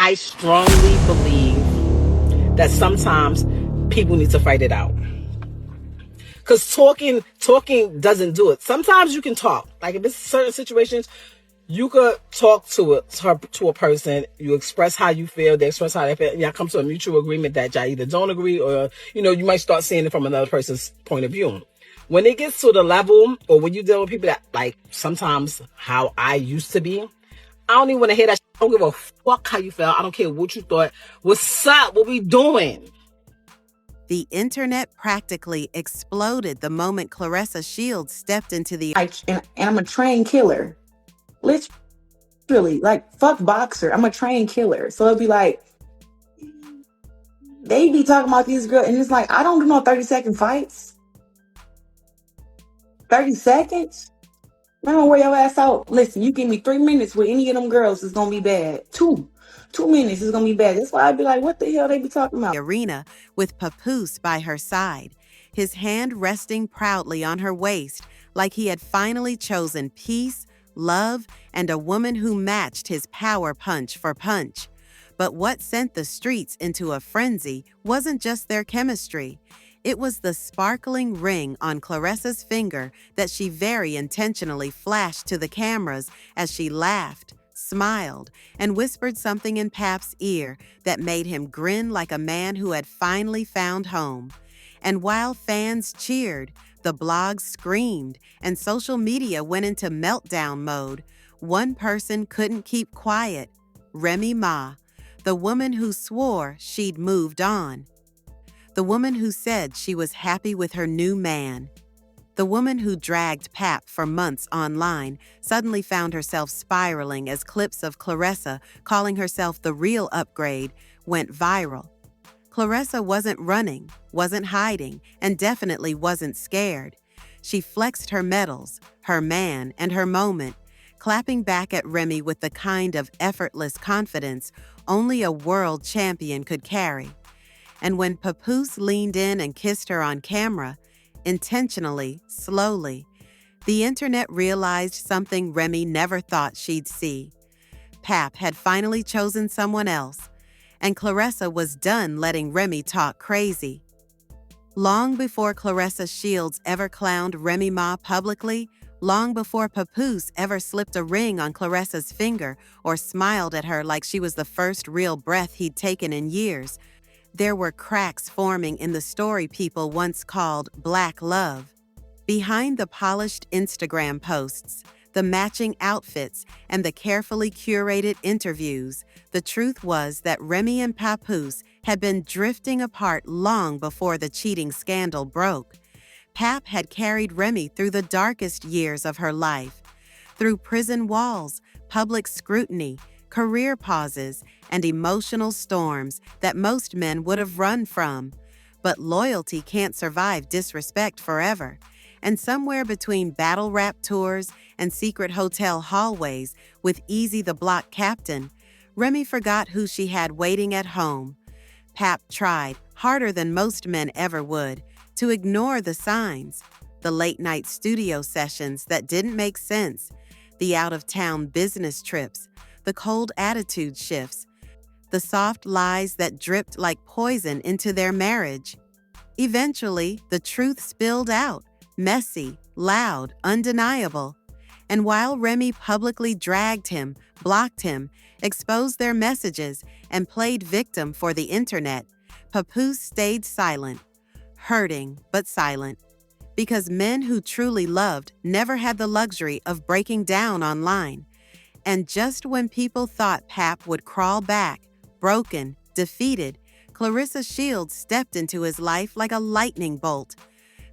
I strongly believe that sometimes people need to fight it out. Because talking doesn't do it. Sometimes you can talk. Like if it's certain situations, you could talk to a person. You express how you feel. They express how they feel. Y'all come to a mutual agreement that y'all either don't agree or, you might start seeing it from another person's point of view. When it gets to the level, or when you deal with people that, like, sometimes how I used to be, I don't even want to hear that. I don't give a fuck how you felt. I don't care what you thought. What's up? What we doing? The internet practically exploded the moment Claressa Shields stepped into the... And I'm a trained killer. Literally, like, fuck boxer. I'm a trained killer. So it'd be like, they be talking about these girls, and it's like, I don't do no 30-second fights. 30 seconds? I'm gonna wear your ass out. Listen, you give me 3 minutes with any of them girls, it's gonna be bad. 2 minutes is gonna be bad. That's why I'd be like, what the hell they be talking about? Arena with Papoose by her side, his hand resting proudly on her waist like he had finally chosen peace, love, and a woman who matched his power punch for punch. But what sent the streets into a frenzy wasn't just their chemistry. It was the sparkling ring on Claressa's finger that she very intentionally flashed to the cameras as she laughed, smiled, and whispered something in Pap's ear that made him grin like a man who had finally found home. And while fans cheered, the blogs screamed, and social media went into meltdown mode, one person couldn't keep quiet: Remy Ma, the woman who swore she'd moved on. The woman who said she was happy with her new man. The woman who dragged Pap for months online suddenly found herself spiraling as clips of Claressa calling herself the real upgrade went viral. Claressa wasn't running, wasn't hiding, and definitely wasn't scared. She flexed her medals, her man, and her moment, clapping back at Remy with the kind of effortless confidence only a world champion could carry. And when Papoose leaned in and kissed her on camera, intentionally, slowly, the internet realized something Remy never thought she'd see. Pap had finally chosen someone else, and Claressa was done letting Remy talk crazy. Long before Claressa Shields ever clowned Remy Ma publicly, long before Papoose ever slipped a ring on Claressa's finger or smiled at her like she was the first real breath he'd taken in years, there were cracks forming in the story people once called Black Love. Behind the polished Instagram posts, the matching outfits, and the carefully curated interviews, the truth was that Remy and Papoose had been drifting apart long before the cheating scandal broke. Pap had carried Remy through the darkest years of her life, through prison walls, public scrutiny, career pauses, and emotional storms that most men would have run from. But loyalty can't survive disrespect forever. And somewhere between battle rap tours and secret hotel hallways with Easy the Block Captain, Remy forgot who she had waiting at home. Pap tried, harder than most men ever would, to ignore the signs, the late-night studio sessions that didn't make sense, the out-of-town business trips, the cold attitude shifts, the soft lies that dripped like poison into their marriage. Eventually, the truth spilled out, messy, loud, undeniable. And while Remy publicly dragged him, blocked him, exposed their messages, and played victim for the internet, Papoose stayed silent, hurting but silent. Because men who truly loved never had the luxury of breaking down online. And just when people thought Pap would crawl back, broken, defeated, Claressa Shields stepped into his life like a lightning bolt.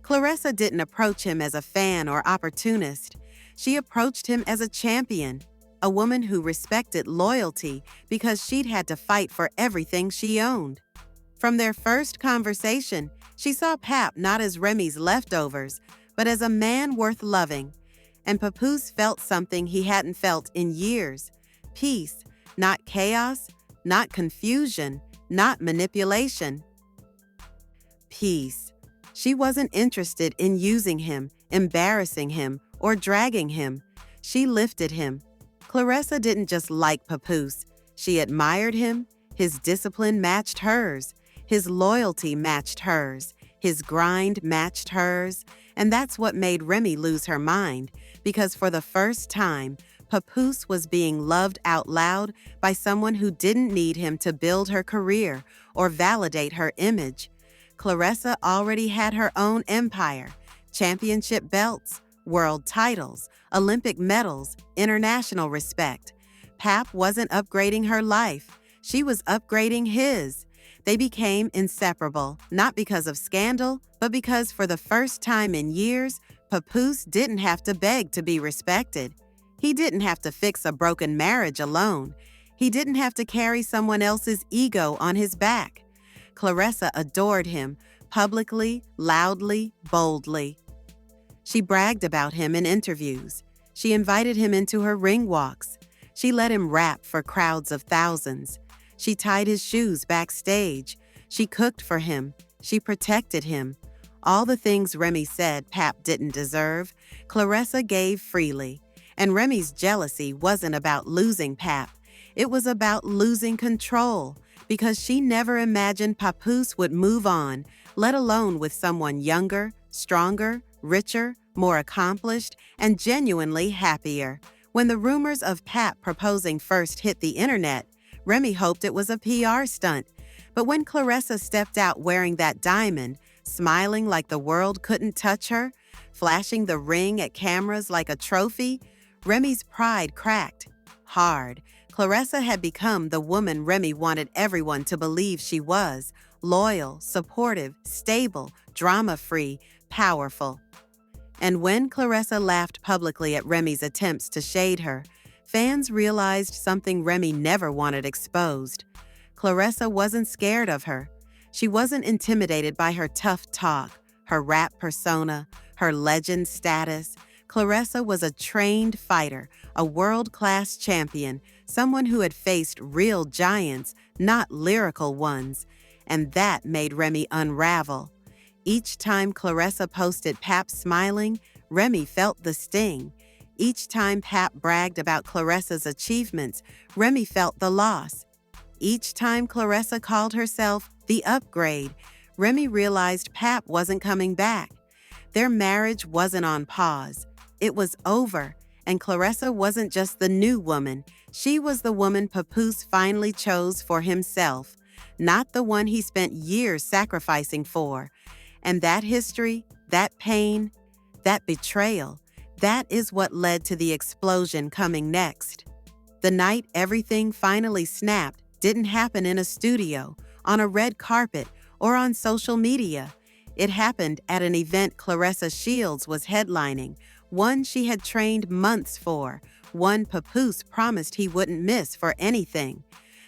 Claressa didn't approach him as a fan or opportunist. She approached him as a champion, a woman who respected loyalty because she'd had to fight for everything she owned. From their first conversation, she saw Pap not as Remy's leftovers, but as a man worth loving. And Papoose felt something he hadn't felt in years: peace, not chaos, not confusion, not manipulation. Peace. She wasn't interested in using him, embarrassing him, or dragging him. She lifted him. Claressa didn't just like Papoose. She admired him. His discipline matched hers. His loyalty matched hers. His grind matched hers. And that's what made Remy lose her mind, because for the first time, Papoose was being loved out loud by someone who didn't need him to build her career or validate her image. Claressa already had her own empire: championship belts, world titles, Olympic medals, international respect. Pap wasn't upgrading her life. She was upgrading his. They became inseparable, not because of scandal, but because for the first time in years, Papoose didn't have to beg to be respected. He didn't have to fix a broken marriage alone. He didn't have to carry someone else's ego on his back. Claressa adored him, publicly, loudly, boldly. She bragged about him in interviews. She invited him into her ring walks. She let him rap for crowds of thousands. She tied his shoes backstage. She cooked for him. She protected him. All the things Remy said Pap didn't deserve, Claressa gave freely. And Remy's jealousy wasn't about losing Pap. It was about losing control, because she never imagined Papoose would move on, let alone with someone younger, stronger, richer, more accomplished, and genuinely happier. When the rumors of Pap proposing first hit the internet, Remy hoped it was a PR stunt. But when Claressa stepped out wearing that diamond, smiling like the world couldn't touch her, flashing the ring at cameras like a trophy, Remy's pride cracked. Hard. Claressa had become the woman Remy wanted everyone to believe she was: loyal, supportive, stable, drama-free, powerful. And when Claressa laughed publicly at Remy's attempts to shade her, fans realized something Remy never wanted exposed. Claressa wasn't scared of her. She wasn't intimidated by her tough talk, her rap persona, her legend status. Claressa was a trained fighter, a world-class champion, someone who had faced real giants, not lyrical ones. And that made Remy unravel. Each time Claressa posted Pap smiling, Remy felt the sting. Each time Pap bragged about Claressa's achievements, Remy felt the loss. Each time Claressa called herself the upgrade, Remy realized Pap wasn't coming back. Their marriage wasn't on pause. It was over, and Claressa wasn't just the new woman. She was the woman Papoose finally chose for himself, not the one he spent years sacrificing for. And that history, that pain, that betrayal, that is what led to the explosion coming next. The night everything finally snapped didn't happen in a studio, on a red carpet, or on social media. It happened at an event Claressa Shields was headlining, one she had trained months for, one Papoose promised he wouldn't miss for anything.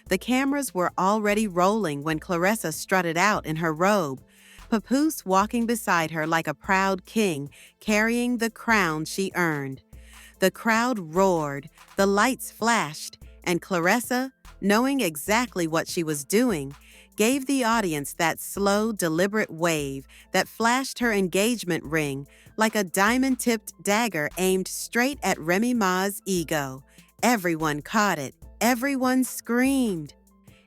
The cameras were already rolling when Claressa strutted out in her robe, Papoose walking beside her like a proud king, carrying the crown she earned. The crowd roared, the lights flashed, and Claressa, knowing exactly what she was doing, gave the audience that slow, deliberate wave that flashed her engagement ring like a diamond-tipped dagger aimed straight at Remy Ma's ego. Everyone caught it. Everyone screamed.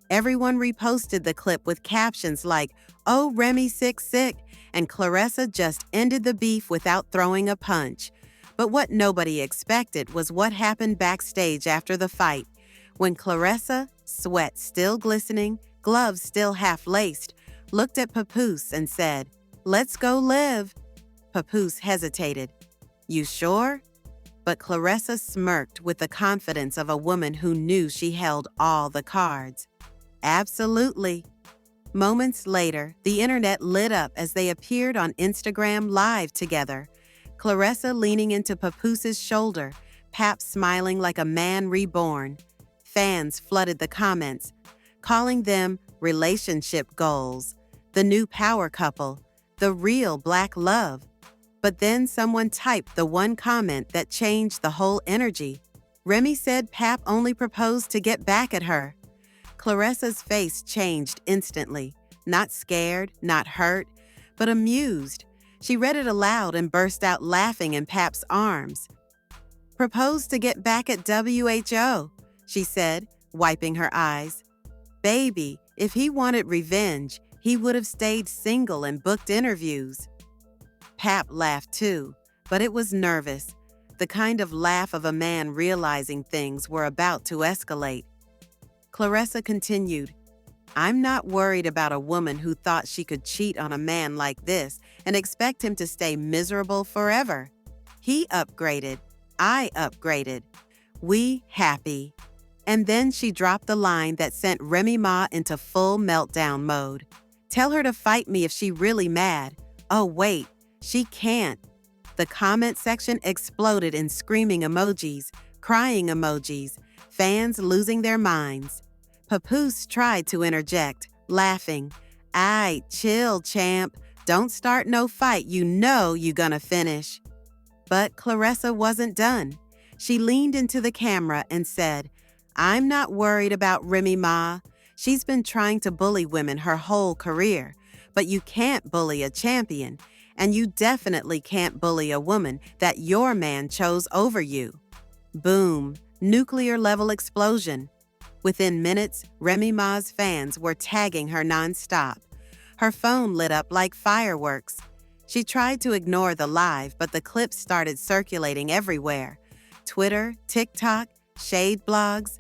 Everyone reposted the clip with captions like, "Oh, Remy sick," and Claressa just ended the beef without throwing a punch. But what nobody expected was what happened backstage after the fight. When Claressa, sweat still glistening, gloves still half-laced, looked at Papoose and said, "Let's go live." Papoose hesitated. "You sure?" But Claressa smirked with the confidence of a woman who knew she held all the cards. "Absolutely." Moments later, the internet lit up as they appeared on Instagram Live together. Claressa leaning into Papoose's shoulder, Pap smiling like a man reborn. Fans flooded the comments, calling them relationship goals, the new power couple, the real black love. But then someone typed the one comment that changed the whole energy. Remy said Pap only proposed to get back at her. Claressa's face changed instantly, not scared, not hurt, but amused. She read it aloud and burst out laughing in Pap's arms. "Proposed to get back at WHO," she said, wiping her eyes. Baby, if he wanted revenge, he would have stayed single and booked interviews. Pap laughed too, but it was nervous, the kind of laugh of a man realizing things were about to escalate. Claressa continued, I'm not worried about a woman who thought she could cheat on a man like this and expect him to stay miserable forever. He upgraded. I upgraded. We happy. And then she dropped the line that sent Remy Ma into full meltdown mode. Tell her to fight me if she really mad. Oh wait, she can't. The comment section exploded in screaming emojis, crying emojis, fans losing their minds. Papoose tried to interject, laughing. Aight, chill, champ. Don't start no fight, you know you gonna finish. But Claressa wasn't done. She leaned into the camera and said, I'm not worried about Remy Ma. She's been trying to bully women her whole career, but you can't bully a champion, and you definitely can't bully a woman that your man chose over you. Boom, nuclear-level explosion. Within minutes, Remy Ma's fans were tagging her nonstop. Her phone lit up like fireworks. She tried to ignore the live, but the clips started circulating everywhere. Twitter, TikTok, shade blogs.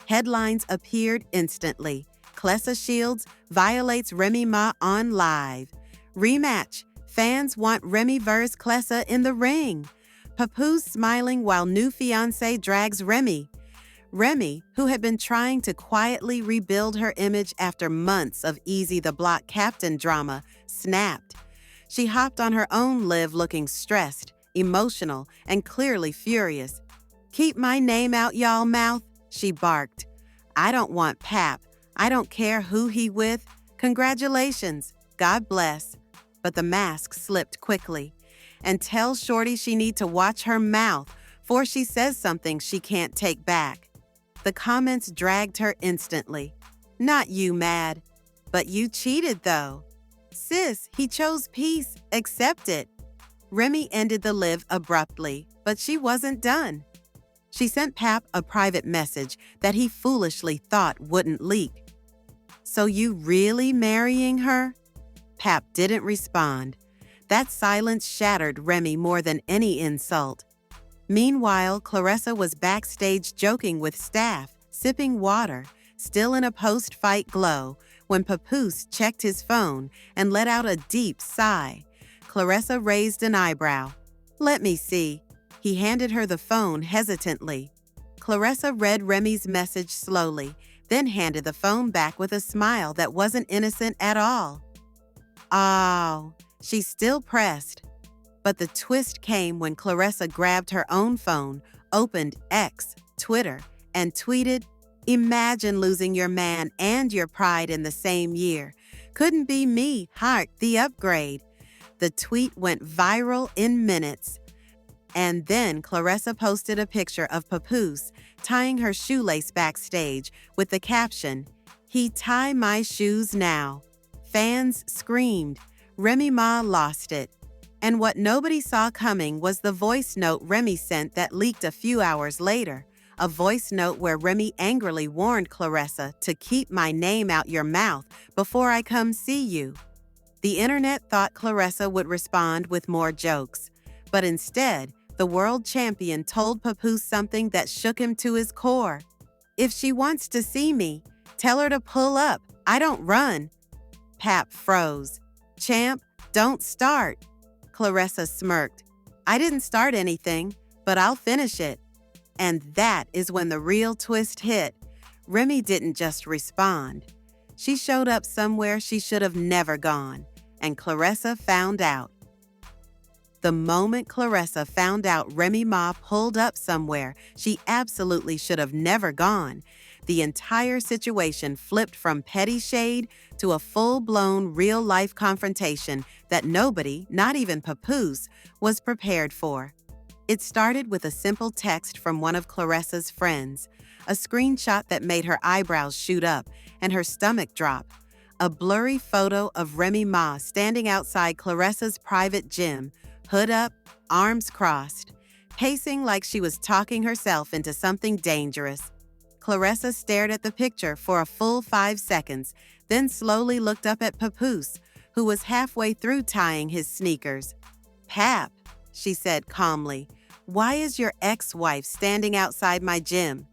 Headlines appeared instantly. Claressa Shields violates Remy Ma on live. Rematch. Fans want Remy vs. Claressa in the ring. Papoose smiling while new fiancé drags Remy. Remy, who had been trying to quietly rebuild her image after months of Easy the Block Captain drama, snapped. She hopped on her own live looking stressed, emotional, and clearly furious. Keep my name out y'all mouth, she barked. I don't want Pap. I don't care who he with. Congratulations. God bless. But the mask slipped quickly. And tell Shorty she need to watch her mouth, for she says something she can't take back. The comments dragged her instantly. Not you, mad. But you cheated, though. Sis, he chose peace. Accept it. Remy ended the live abruptly, but she wasn't done. She sent Pap a private message that he foolishly thought wouldn't leak. So you really marrying her? Pap didn't respond. That silence shattered Remy more than any insult. Meanwhile, Claressa was backstage joking with staff, sipping water, still in a post-fight glow, when Papoose checked his phone and let out a deep sigh. Claressa raised an eyebrow. Let me see. He handed her the phone hesitantly. Claressa read Remy's message slowly, then handed the phone back with a smile that wasn't innocent at all. Oh, she still pressed. But the twist came when Claressa grabbed her own phone, opened X, Twitter, and tweeted, Imagine losing your man and your pride in the same year. Couldn't be me, heart, the upgrade. The tweet went viral in minutes. And then Claressa posted a picture of Papoose tying her shoelace backstage with the caption, He tie my shoes now. Fans screamed. Remy Ma lost it. And what nobody saw coming was the voice note Remy sent that leaked a few hours later. A voice note where Remy angrily warned Claressa to keep my name out your mouth before I come see you. The internet thought Claressa would respond with more jokes. But instead, the world champion told Papoose something that shook him to his core. If she wants to see me, tell her to pull up. I don't run. Pap froze. Champ, don't start. Claressa smirked. I didn't start anything, but I'll finish it. And that is when the real twist hit. Remy didn't just respond. She showed up somewhere she should have never gone, and Claressa found out. The moment Claressa found out Remy Ma pulled up somewhere she absolutely should have never gone, the entire situation flipped from petty shade to a full-blown real-life confrontation that nobody, not even Papoose, was prepared for. It started with a simple text from one of Claressa's friends, a screenshot that made her eyebrows shoot up and her stomach drop, a blurry photo of Remy Ma standing outside Claressa's private gym, hood up, arms crossed, pacing like she was talking herself into something dangerous. Claressa stared at the picture for a full 5 seconds, then slowly looked up at Papoose, who was halfway through tying his sneakers. "Pap," she said calmly, "why is your ex-wife standing outside my gym?"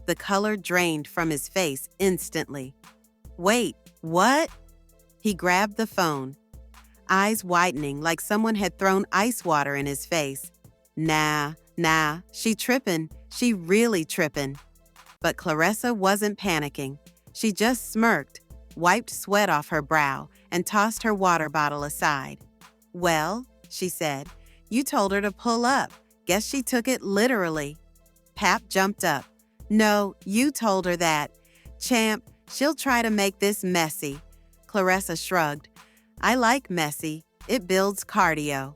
The color drained from his face instantly. "Wait, what?" He grabbed the phone, eyes widening like someone had thrown ice water in his face. Nah, she trippin'. She really trippin'. But Claressa wasn't panicking. She just smirked, wiped sweat off her brow, and tossed her water bottle aside. "Well," she said, "you told her to pull up. Guess she took it literally." Pap jumped up. "No, you told her that. Champ, she'll try to make this messy." Claressa shrugged. "I like messy. It builds cardio."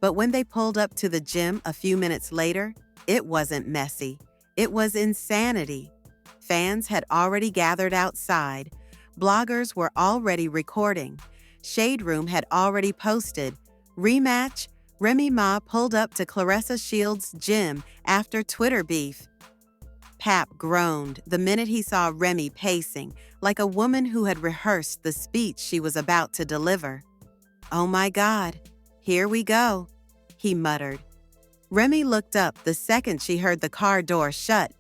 But when they pulled up to the gym a few minutes later, it wasn't messy. It was insanity. Fans had already gathered outside. Bloggers were already recording. Shade Room had already posted. Rematch, Remy Ma pulled up to Claressa Shields' gym after Twitter beef. Pap groaned the minute he saw Remy pacing, like a woman who had rehearsed the speech she was about to deliver. "Oh my God, here we go," he muttered. Remy looked up the second she heard the car door shut,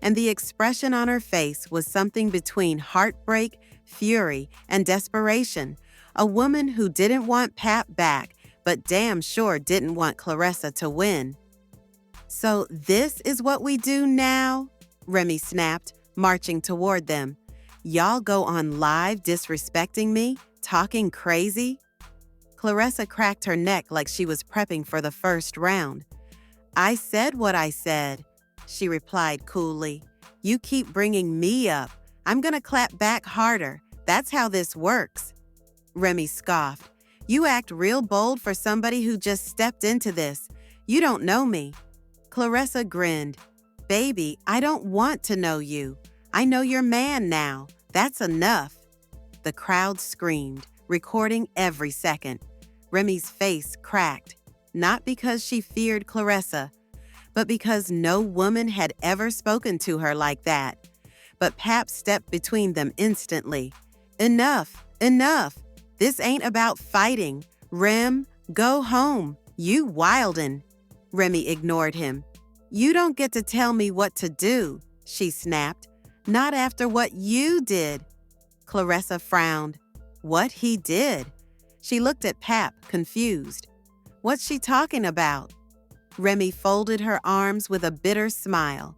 and the expression on her face was something between heartbreak, fury, and desperation. A woman who didn't want Pap back, but damn sure didn't want Claressa to win. "So this is what we do now?" Remy snapped, marching toward them. "Y'all go on live disrespecting me, talking crazy?" Claressa cracked her neck like she was prepping for the first round. "I said what I said," she replied coolly. "You keep bringing me up. I'm gonna clap back harder. That's how this works." Remy scoffed. "You act real bold for somebody who just stepped into this. You don't know me." Claressa grinned. "Baby, I don't want to know you. I know your man now. That's enough." The crowd screamed, recording every second. Remy's face cracked, not because she feared Claressa, but because no woman had ever spoken to her like that. But Pap stepped between them instantly. "Enough, enough. This ain't about fighting. Rem, go home. You wildin'." Remy ignored him. "You don't get to tell me what to do," she snapped. "Not after what you did." Claressa frowned. "What he did?" She looked at Pap, confused. "What's she talking about?" Remy folded her arms with a bitter smile.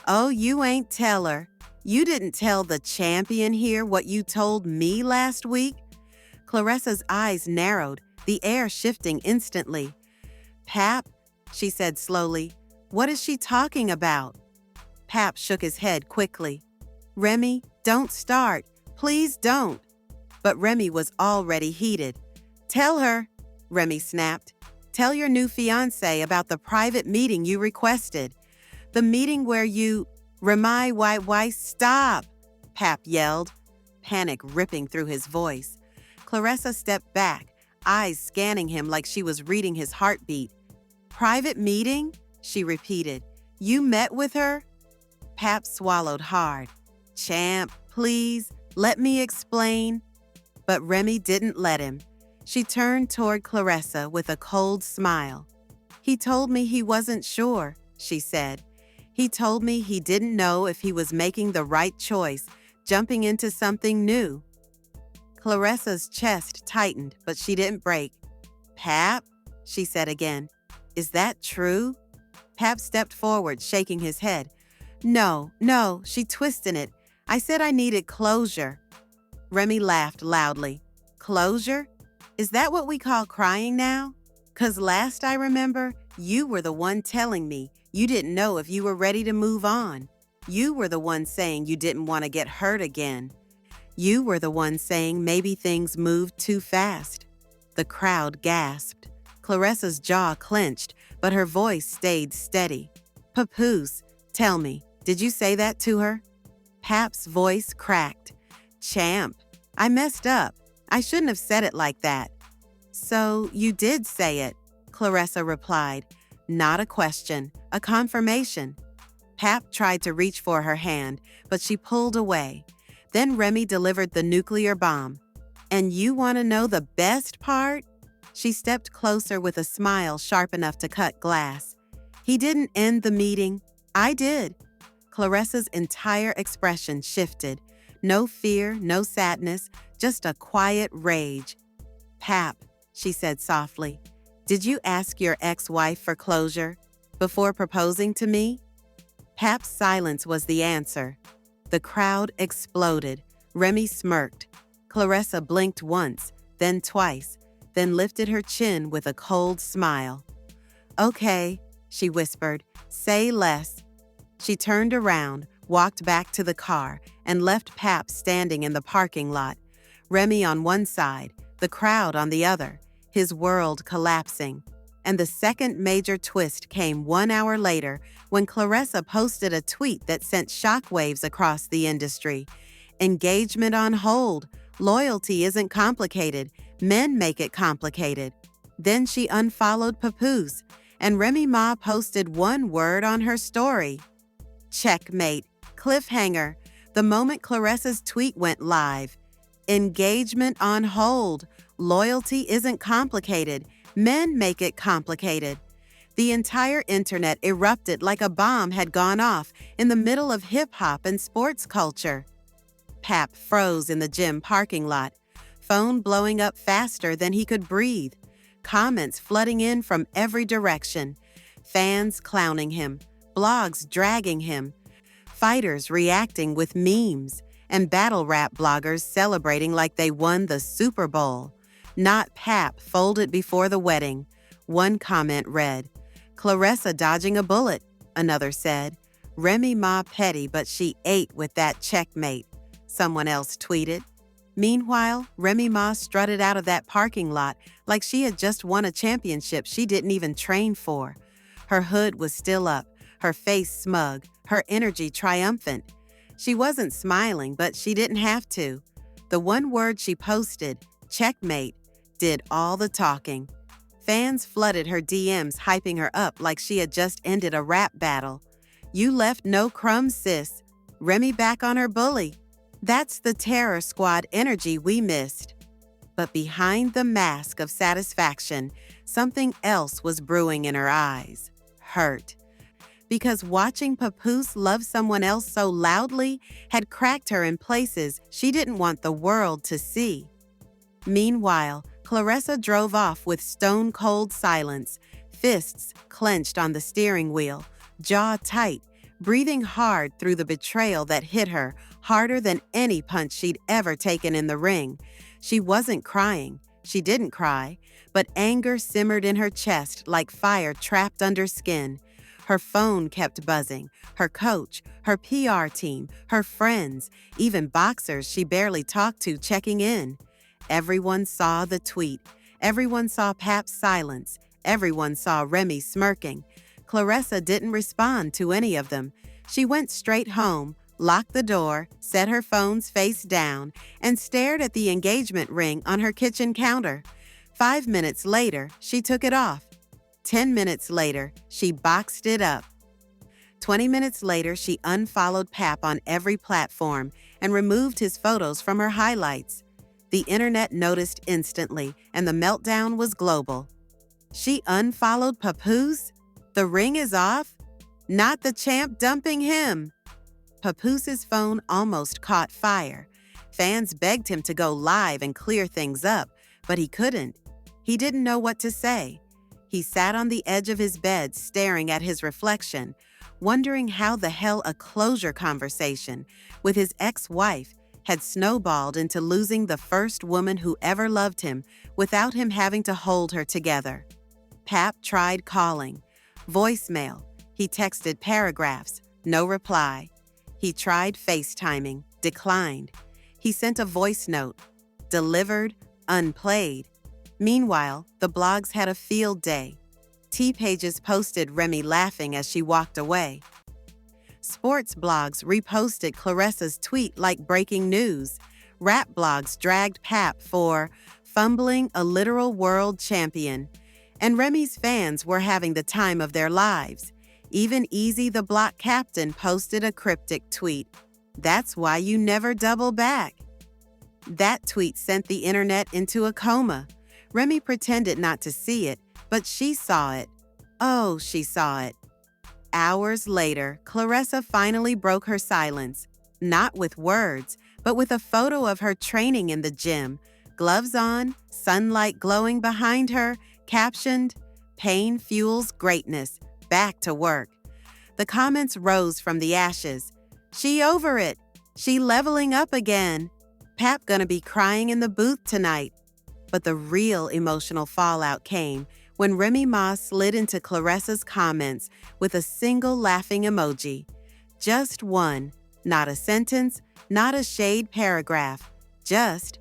"Oh, you ain't tell her. You didn't tell the champion here what you told me last week?" Claressa's eyes narrowed, the air shifting instantly. "Pap," she said slowly, "what is she talking about?" Pap shook his head quickly. "Remy, don't start. Please don't." But Remy was already heated. "Tell her," Remy snapped. "Tell your new fiancé about the private meeting you requested. The meeting where you—" "Remy, why, stop!" Pap yelled, panic ripping through his voice. Claressa stepped back, eyes scanning him like she was reading his heartbeat. "Private meeting?" she repeated. "You met with her?" Pap swallowed hard. "Champ, please, let me explain." But Remy didn't let him. She turned toward Claressa with a cold smile. "He told me he wasn't sure," she said. "He told me he didn't know if he was making the right choice, jumping into something new." Claressa's chest tightened, but she didn't break. "Pap," she said again, "is that true?" Pap stepped forward, shaking his head. No, she twisted it. "I said I needed closure." Remy laughed loudly. "Closure? Is that what we call crying now? 'Cause last I remember, you were the one telling me you didn't know if you were ready to move on. You were the one saying you didn't want to get hurt again. You were the one saying maybe things moved too fast." The crowd gasped. Claressa's jaw clenched, but her voice stayed steady. "Papoose, tell me, did you say that to her?" Pap's voice cracked. "Champ, I messed up. I shouldn't have said it like that." "So you did say it," Claressa replied. Not a question, a confirmation. Pap tried to reach for her hand, but she pulled away. Then Remy delivered the nuclear bomb. And you want to know the best part? She stepped closer with a smile sharp enough to cut glass. He didn't end the meeting. I did. Claressa's entire expression shifted. No fear, no sadness, just a quiet rage. Pap, she said softly, did you ask your ex-wife for closure before proposing to me? Pap's silence was the answer. The crowd exploded. Remy smirked. Claressa blinked once, then twice, then lifted her chin with a cold smile. Okay, she whispered, say less. She turned around, walked back to the car, and left Pap standing in the parking lot. Remy on one side, the crowd on the other, his world collapsing. And the second major twist came 1 hour later when Claressa posted a tweet that sent shockwaves across the industry. Engagement on hold. Loyalty isn't complicated. Men make it complicated. Then she unfollowed Papoose, and Remy Ma posted one word on her story. Checkmate. Cliffhanger. The moment Claressa's tweet went live. Engagement on hold. Loyalty isn't complicated. Men make it complicated. The entire internet erupted like a bomb had gone off in the middle of hip-hop and sports culture. Pap froze in the gym parking lot, phone blowing up faster than he could breathe, comments flooding in from every direction, fans clowning him, blogs dragging him, fighters reacting with memes, and battle rap bloggers celebrating like they won the Super Bowl. Not Pap folded before the wedding. One comment read, Claressa dodging a bullet, another said. Remy Ma petty, but she ate with that checkmate, someone else tweeted. Meanwhile, Remy Ma strutted out of that parking lot like she had just won a championship she didn't even train for. Her hood was still up, her face smug, her energy triumphant. She wasn't smiling, but she didn't have to. The one word she posted, checkmate, did all the talking. Fans flooded her DMs, hyping her up like she had just ended a rap battle. You left no crumbs, sis. Remy back on her bully. That's the terror squad energy we missed. But behind the mask of satisfaction, something else was brewing in her eyes. Hurt. Because watching Papoose love someone else so loudly had cracked her in places she didn't want the world to see. Meanwhile, Claressa drove off with stone-cold silence, fists clenched on the steering wheel, jaw tight, breathing hard through the betrayal that hit her harder than any punch she'd ever taken in the ring. She wasn't crying. She didn't cry, but anger simmered in her chest like fire trapped under skin. Her phone kept buzzing. Her coach, her PR team, her friends, even boxers she barely talked to checking in. Everyone saw the tweet. Everyone saw Pap's silence. Everyone saw Remy smirking. Claressa didn't respond to any of them. She went straight home, locked the door, set her phone's face down, and stared at the engagement ring on her kitchen counter. 5 minutes later, she took it off. 10 minutes later, she boxed it up. 20 minutes later, she unfollowed Pap on every platform and removed his photos from her highlights. The internet noticed instantly, and the meltdown was global. She unfollowed Papoose? The ring is off? Not the champ dumping him. Papoose's phone almost caught fire. Fans begged him to go live and clear things up, but he couldn't. He didn't know what to say. He sat on the edge of his bed staring at his reflection, wondering how the hell a closure conversation with his ex-wife had snowballed into losing the first woman who ever loved him without him having to hold her together. Pap tried calling. Voicemail. He texted paragraphs. No reply. He tried FaceTiming. Declined. He sent a voice note. Delivered. Unplayed. Meanwhile, the blogs had a field day. T-Pages posted Remy laughing as she walked away. Sports blogs reposted Claressa's tweet like breaking news. Rap blogs dragged Pap for fumbling a literal world champion. And Remy's fans were having the time of their lives. Even Easy the Block Captain posted a cryptic tweet. "That's why you never double back." That tweet sent the internet into a coma. Remy pretended not to see it, but she saw it. Oh, she saw it. Hours later, Claressa finally broke her silence, not with words, but with a photo of her training in the gym, gloves on, sunlight glowing behind her, captioned, "Pain fuels greatness, back to work." The comments rose from the ashes. "She over it. She leveling up again. Pap gonna be crying in the booth tonight." But the real emotional fallout came when Remy Ma slid into Claressa's comments with a single laughing emoji. Just one, not a sentence, not a shade paragraph, just.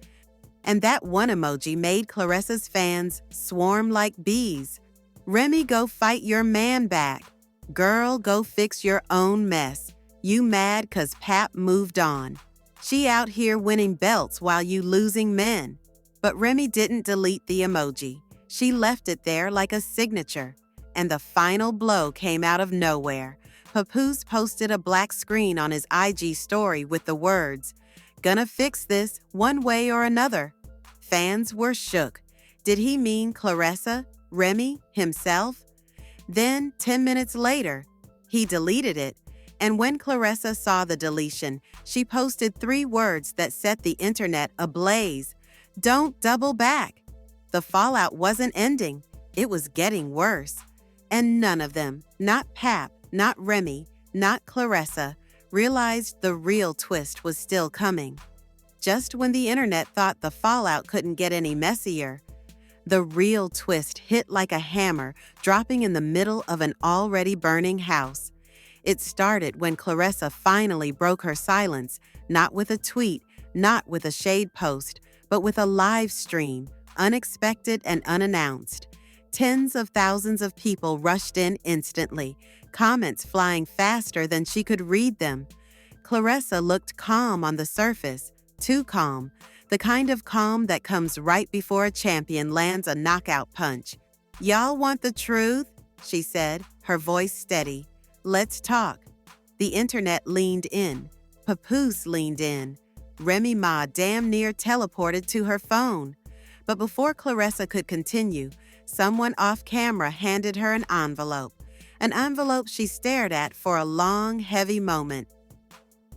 And that one emoji made Claressa's fans swarm like bees. "Remy, go fight your man back. Girl, go fix your own mess. You mad 'cause Pap moved on. She out here winning belts while you losing men." But Remy didn't delete the emoji. She left it there like a signature. And the final blow came out of nowhere. Papoose posted a black screen on his IG story with the words, "Gonna fix this one way or another." Fans were shook. Did he mean Claressa, Remy, himself? Then, 10 minutes later, he deleted it. And when Claressa saw the deletion, she posted 3 words that set the internet ablaze. "Don't double back." The fallout wasn't ending. It was getting worse. And none of them, not Pap, not Remy, not Claressa, realized the real twist was still coming. Just when the internet thought the fallout couldn't get any messier, the real twist hit like a hammer, dropping in the middle of an already burning house. It started when Claressa finally broke her silence, not with a tweet, not with a shade post, but with a live stream, unexpected and unannounced. Tens of thousands of people rushed in instantly, comments flying faster than she could read them. Claressa looked calm on the surface, too calm, the kind of calm that comes right before a champion lands a knockout punch. "Y'all want the truth?" she said, her voice steady. "Let's talk." The internet leaned in. Papoose leaned in. Remy Ma damn near teleported to her phone. But before Claressa could continue, someone off camera handed her an envelope she stared at for a long, heavy moment.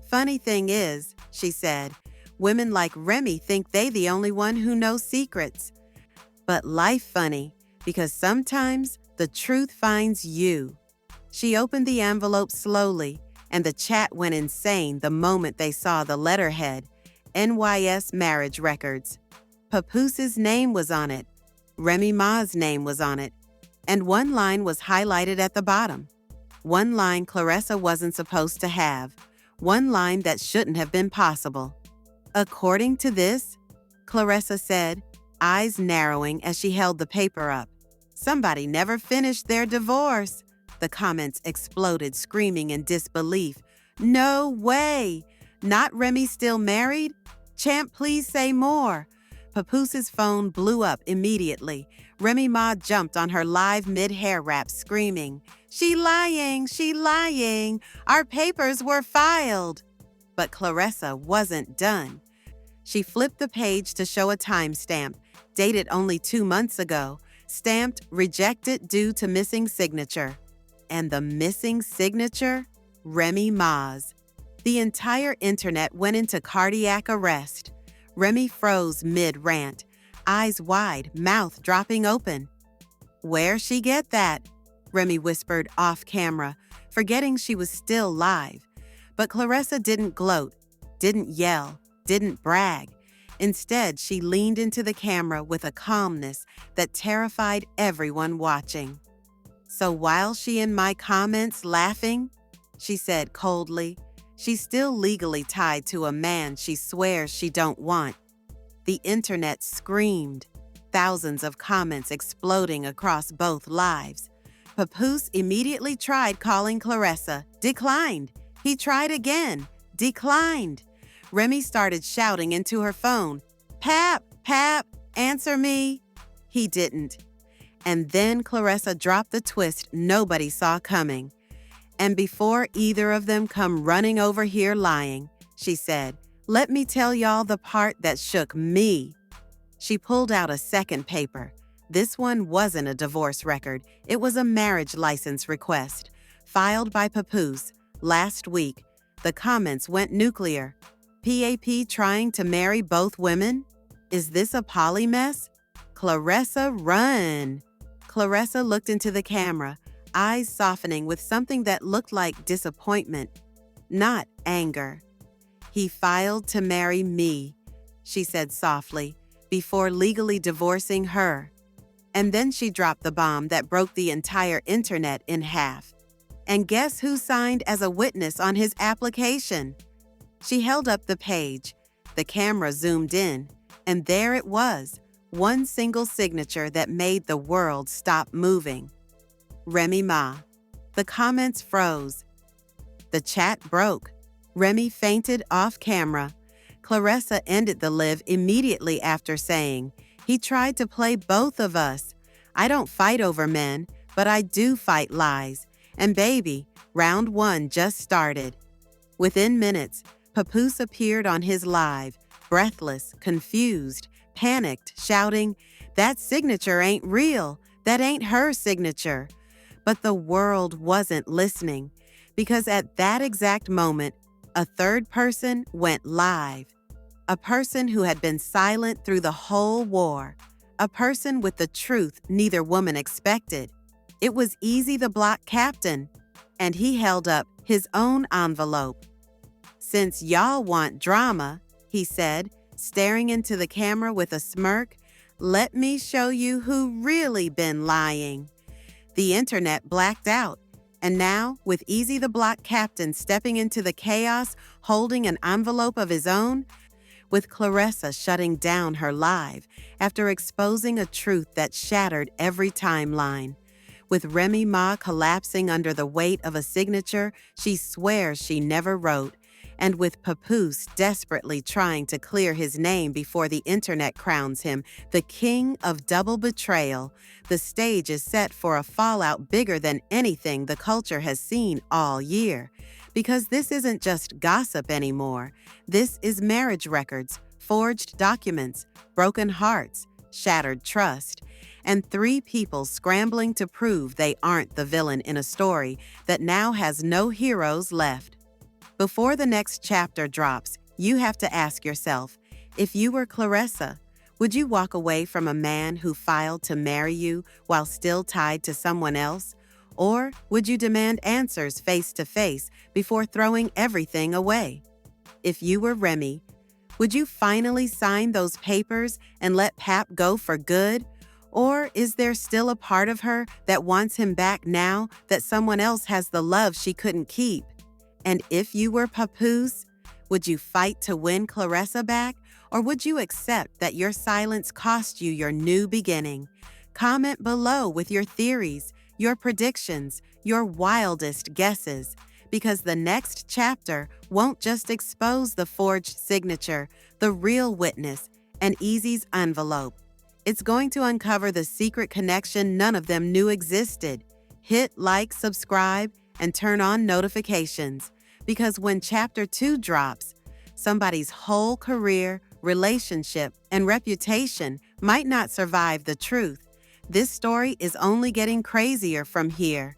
"Funny thing is," she said, "women like Remy think they the only one who knows secrets. But life funny, because sometimes the truth finds you." She opened the envelope slowly, and the chat went insane the moment they saw the letterhead, NYS Marriage Records. Papoose's name was on it. Remy Ma's name was on it. And one line was highlighted at the bottom. One line Claressa wasn't supposed to have. One line that shouldn't have been possible. "According to this," Claressa said, eyes narrowing as she held the paper up, "somebody never finished their divorce." The comments exploded, screaming in disbelief. "No way! Not Remy still married? Champ, please say more." Papoose's phone blew up immediately. Remy Ma jumped on her live mid-hair wrap, screaming, She lying! Our papers were filed!" But Claressa wasn't done. She flipped the page to show a timestamp, dated only 2 months ago, stamped "Rejected due to missing signature." And the missing signature? Remy Ma's. The entire internet went into cardiac arrest. Remy froze mid-rant, eyes wide, mouth dropping open. "Where'd she get that?" Remy whispered off camera, forgetting she was still live. But Claressa didn't gloat, didn't yell, didn't brag. Instead, she leaned into the camera with a calmness that terrified everyone watching. "So while she in my comments laughing," she said coldly, "she's still legally tied to a man she swears she don't want." The internet screamed, thousands of comments exploding across both lives. Papoose immediately tried calling Claressa, declined. He tried again, declined. Remy started shouting into her phone, Pap, answer me." He didn't. And then Claressa dropped the twist nobody saw coming. And before either of them come running over here lying, she said, let me tell y'all the part that shook me. She pulled out a second paper. This one wasn't a divorce record. It was a marriage license request, filed by Papoose last week. The comments went nuclear. PAP trying to marry both women? Is this a poly mess? Claressa, run! Claressa looked into the camera, eyes softening with something that looked like disappointment, not anger. He filed to marry me, she said softly, before legally divorcing her. And then she dropped the bomb that broke the entire internet in half. And guess who signed as a witness on his application? She held up the page. The camera zoomed in, and there it was, one single signature that made the world stop moving. Remy Ma. The comments froze. The chat broke. Remy fainted off camera. Claressa ended the live immediately after saying, he tried to play both of us. I don't fight over men, but I do fight lies. And baby, round 1 just started. Within minutes, Papoose appeared on his live, breathless, confused, panicked, shouting, that signature ain't real. That ain't her signature. But the world wasn't listening, because at that exact moment, a third person went live. A person who had been silent through the whole war. A person with the truth neither woman expected. It was Easy the Block Captain, and he held up his own envelope. Since y'all want drama, he said, staring into the camera with a smirk, let me show you who really been lying. The internet blacked out, and now, with Easy the Block Captain stepping into the chaos, holding an envelope of his own, with Claressa shutting down her live after exposing a truth that shattered every timeline, with Remy Ma collapsing under the weight of a signature she swears she never wrote, and with Papoose desperately trying to clear his name before the internet crowns him the king of double betrayal, the stage is set for a fallout bigger than anything the culture has seen all year. Because this isn't just gossip anymore. This is marriage records, forged documents, broken hearts, shattered trust, and 3 people scrambling to prove they aren't the villain in a story that now has no heroes left. Before the next chapter drops, you have to ask yourself, if you were Claressa, would you walk away from a man who filed to marry you while still tied to someone else? Or would you demand answers face to face before throwing everything away? If you were Remy, would you finally sign those papers and let Pap go for good? Or is there still a part of her that wants him back now that someone else has the love she couldn't keep? And if you were Papoose, would you fight to win Claressa back? Or would you accept that your silence cost you your new beginning? Comment below with your theories, your predictions, your wildest guesses, because the next chapter won't just expose the forged signature, the real witness, and Easy's envelope. It's going to uncover the secret connection none of them knew existed. Hit like, subscribe, and turn on notifications, because when Chapter 2 drops, somebody's whole career, relationship, and reputation might not survive the truth. This story is only getting crazier from here.